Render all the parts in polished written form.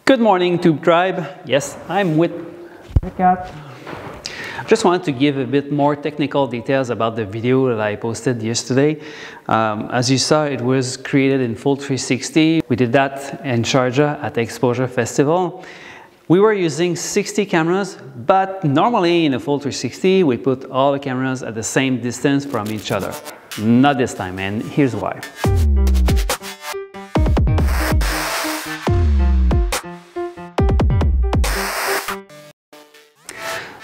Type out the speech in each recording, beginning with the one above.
Good morning, Tube Tribe. Yes, I'm with the cat. Just wanted to give a bit more technical details about the video that I posted yesterday. As you saw, it was created in full 360. We did that in Sharjah at the Exposure Festival. We were using 60 cameras, but normally in a full 360, we put all the cameras at the same distance from each other. Not this time, and here's why.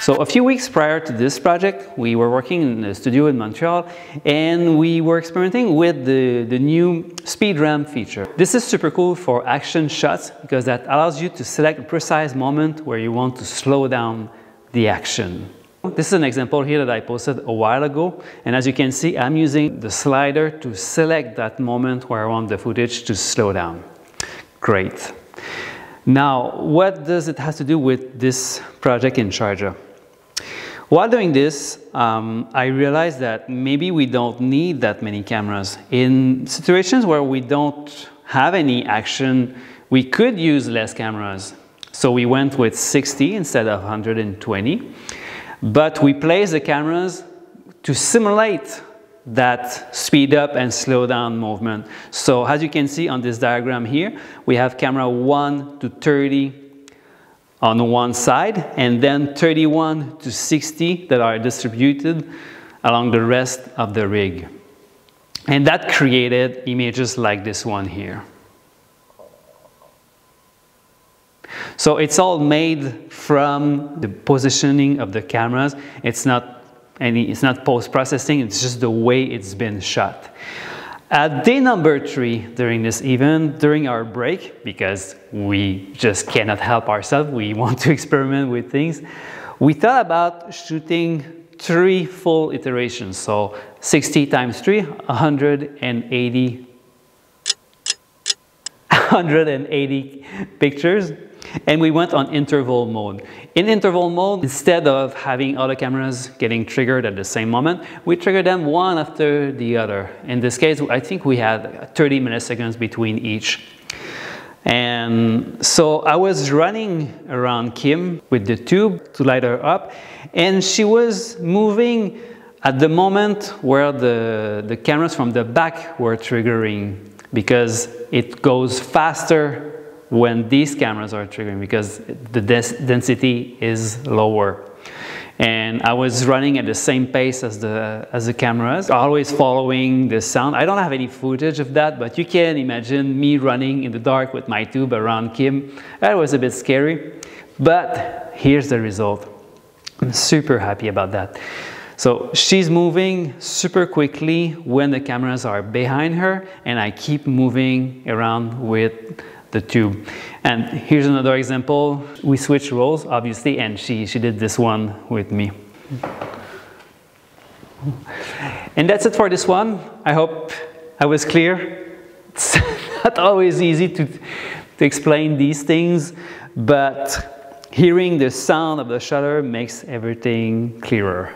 So a few weeks prior to this project, we were working in a studio in Montreal and we were experimenting with the new speed ramp feature. This is super cool for action shots because that allows you to select a precise moment where you want to slow down the action. This is an example here that I posted a while ago, and as you can see, I'm using the slider to select that moment where I want the footage to slow down. Great. Now, what does it have to do with this project in Sharjah? While doing this, I realized that maybe we don't need that many cameras. In situations where we don't have any action, we could use less cameras. So we went with 60 instead of 120, but we placed the cameras to simulate that speed up and slow down movement. So as you can see on this diagram here, we have camera 1 to 30 on one side, and then 31 to 60 that are distributed along the rest of the rig. And that created images like this one here. So it's all made from the positioning of the cameras. It's not post-processing, it's just the way it's been shot. At day number 3 during this event, during our break, because we just cannot help ourselves, we want to experiment with things, we thought about shooting 3 full iterations. So 60 times 3, 180 pictures. And we went on interval mode. In interval mode, instead of having all the cameras getting triggered at the same moment, we triggered them one after the other. In this case, I think we had 30 milliseconds between each. And so I was running around Kim with the tube to light her up, and she was moving at the moment where the cameras from the back were triggering, because it goes faster when these cameras are triggering because the density is lower. And I was running at the same pace as the cameras, always following the sound. I don't have any footage of that, but you can imagine me running in the dark with my tube around Kim. That was a bit scary, but here's the result. I'm super happy about that. So she's moving super quickly when the cameras are behind her, and I keep moving around with the tube. And here's another example. We switched roles, obviously, and she did this one with me. And that's it for this one. I hope I was clear. It's not always easy to explain these things, but hearing the sound of the shutter makes everything clearer.